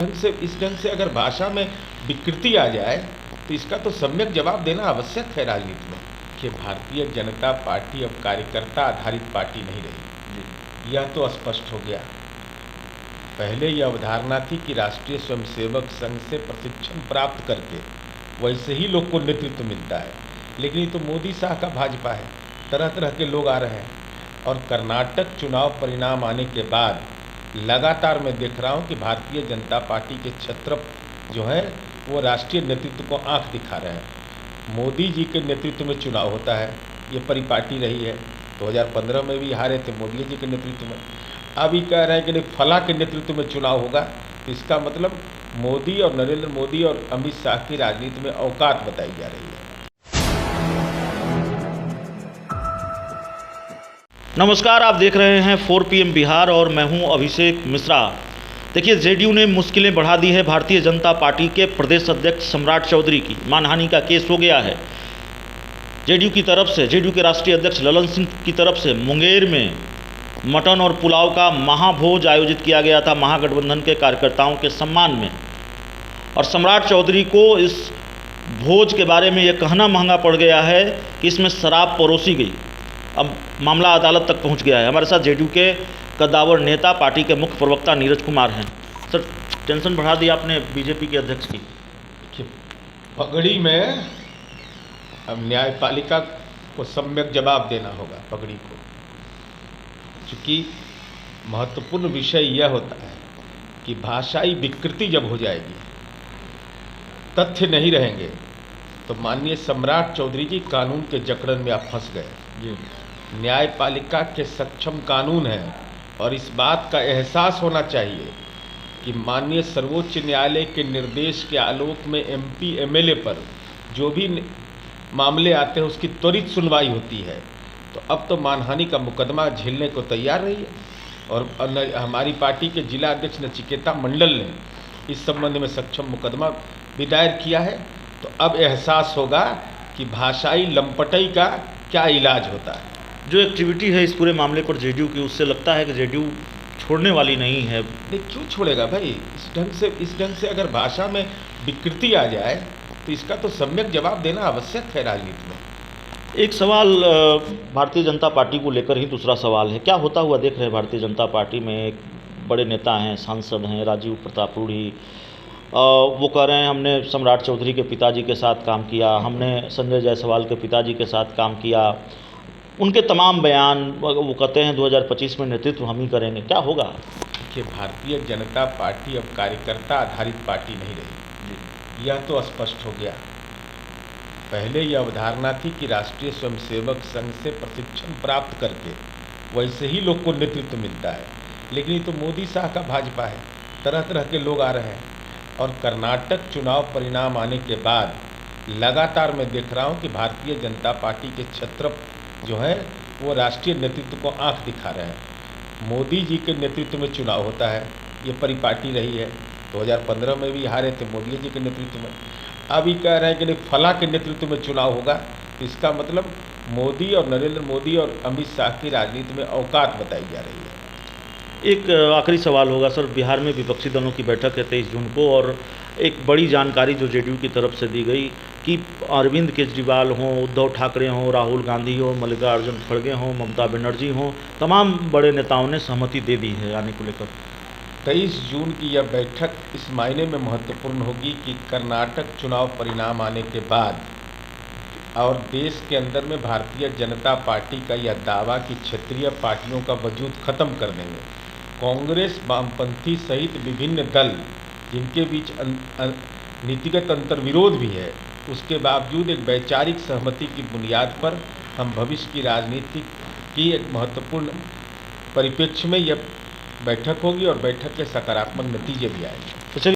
इस ढंग से अगर भाषा में विकृति आ जाए तो इसका तो सम्यक जवाब देना आवश्यक है राजनीति में कि भारतीय जनता पार्टी अब कार्यकर्ता आधारित पार्टी नहीं रही। यह तो स्पष्ट हो गया। पहले यह अवधारणा थी कि राष्ट्रीय स्वयंसेवक संघ से प्रशिक्षण प्राप्त करके वैसे ही लोग को नेतृत्व मिलता है, लेकिन ये तो मोदी शाह का भाजपा है, तरह तरह के लोग आ रहे हैं। और कर्नाटक चुनाव परिणाम आने के बाद लगातार मैं देख रहा हूं कि भारतीय जनता पार्टी के छत्रप जो हैं वो राष्ट्रीय नेतृत्व को आंख दिखा रहे हैं। मोदी जी के नेतृत्व में चुनाव होता है, ये परिपाटी रही है। 2015 में भी हारे थे मोदी जी के नेतृत्व में। अभी कह रहे हैं कि नहीं फला के नेतृत्व में चुनाव होगा, तो इसका मतलब मोदी और नरेंद्र मोदी और अमित शाह की राजनीति में औकात बताई जा रही है। नमस्कार, आप देख रहे हैं 4 PM बिहार और मैं हूं अभिषेक मिश्रा। देखिए, जेडीयू ने मुश्किलें बढ़ा दी है भारतीय जनता पार्टी के प्रदेश अध्यक्ष सम्राट चौधरी की। मानहानि का केस हो गया है। जेडीयू की तरफ से, जेडीयू के राष्ट्रीय अध्यक्ष ललन सिंह की तरफ से मुंगेर में मटन और पुलाव का महाभोज आयोजित किया गया था महागठबंधन के कार्यकर्ताओं के सम्मान में। और सम्राट चौधरी को इस भोज के बारे में यह कहना महंगा पड़ गया है कि इसमें शराब परोसी गई। अब मामला अदालत तक पहुंच गया है। हमारे साथ जेडीयू के कद्दावर नेता, पार्टी के मुख्य प्रवक्ता नीरज कुमार हैं। सर, टेंशन बढ़ा दी आपने बीजेपी के अध्यक्ष की। पगड़ी में अब न्यायपालिका को सम्यक जवाब देना होगा पगड़ी को, क्योंकि महत्वपूर्ण विषय यह होता है कि भाषाई विकृति जब हो जाएगी, तथ्य नहीं रहेंगे, तो माननीय सम्राट चौधरी जी कानून के जकड़न में आप फंस गए जी। न्यायपालिका के सक्षम कानून है और इस बात का एहसास होना चाहिए कि माननीय सर्वोच्च न्यायालय के निर्देश के आलोक में MP MLA पर जो भी मामले आते हैं उसकी त्वरित सुनवाई होती है। तो अब तो मानहानि का मुकदमा झेलने को तैयार रही है और हमारी पार्टी के जिला अध्यक्ष नचिकेता मंडल ने इस संबंध में सक्षम मुकदमा भी दायर किया है। तो अब एहसास होगा कि भाषाई लंपटई का क्या इलाज होता है। जो एक्टिविटी है इस पूरे मामले पर जेडीयू की, उससे लगता है कि जेडीयू छोड़ने वाली नहीं है। नहीं, क्यों छोड़ेगा भाई? इस ढंग से अगर भाषा में विकृति आ जाए तो इसका तो सम्यक जवाब देना आवश्यक है राजनीति में। एक सवाल भारतीय जनता पार्टी को लेकर ही दूसरा सवाल है। क्या होता हुआ देख रहे हैं भारतीय जनता पार्टी में? एक बड़े नेता हैं, सांसद हैं राजीव प्रताप रूढ़ी, वो कह रहे हैं हमने सम्राट चौधरी के पिताजी के साथ काम किया, हमने संजय जायसवाल के पिताजी के साथ काम किया। उनके तमाम बयान, वो कहते हैं 2025 में नेतृत्व हम ही करेंगे। क्या होगा? कि भारतीय जनता पार्टी अब कार्यकर्ता आधारित पार्टी नहीं रही। यह तो स्पष्ट हो गया। पहले यह अवधारणा थी कि राष्ट्रीय स्वयंसेवक संघ से प्रशिक्षण प्राप्त करके वैसे ही लोग को नेतृत्व मिलता है, लेकिन ये तो मोदी शाह का भाजपा है, तरह तरह के लोग आ रहे हैं। और कर्नाटक चुनाव परिणाम आने के बाद लगातार मैं देख रहा हूं कि भारतीय जनता पार्टी के छत्रप जो हैं वो राष्ट्रीय नेतृत्व को आंख दिखा रहे हैं। मोदी जी के नेतृत्व में चुनाव होता है, ये परिपाटी रही है। 2015 में भी हारे थे मोदी जी के नेतृत्व में। अभी कह रहे हैं कि नहीं फला के नेतृत्व में चुनाव होगा, तो इसका मतलब मोदी और नरेंद्र मोदी और अमित शाह की राजनीति में औकात बताई जा रही है। एक आखिरी सवाल होगा सर, बिहार में विपक्षी दलों की बैठक है 23 जून को, और एक बड़ी जानकारी जो जेडीयू की तरफ से दी गई कि अरविंद केजरीवाल हों, उद्धव ठाकरे हों, राहुल गांधी हों, मल्लिकार्जुन खड़गे हों, ममता बनर्जी हों, तमाम बड़े नेताओं ने सहमति दे दी है आने को लेकर। 23 जून की यह बैठक इस मायने में महत्वपूर्ण होगी कि कर्नाटक चुनाव परिणाम आने के बाद और देश के अंदर में भारतीय जनता पार्टी का यह दावा कि क्षेत्रीय पार्टियों का वजूद खत्म कर देंगे, कांग्रेस, वामपंथी सहित विभिन्न दल जिनके बीच नीतिगत अंतर्विरोध भी है, उसके बावजूद एक वैचारिक सहमति की बुनियाद पर हम भविष्य की राजनीति की एक महत्वपूर्ण परिप्रेक्ष्य में यह बैठक होगी और बैठक के सकारात्मक नतीजे भी आएंगे।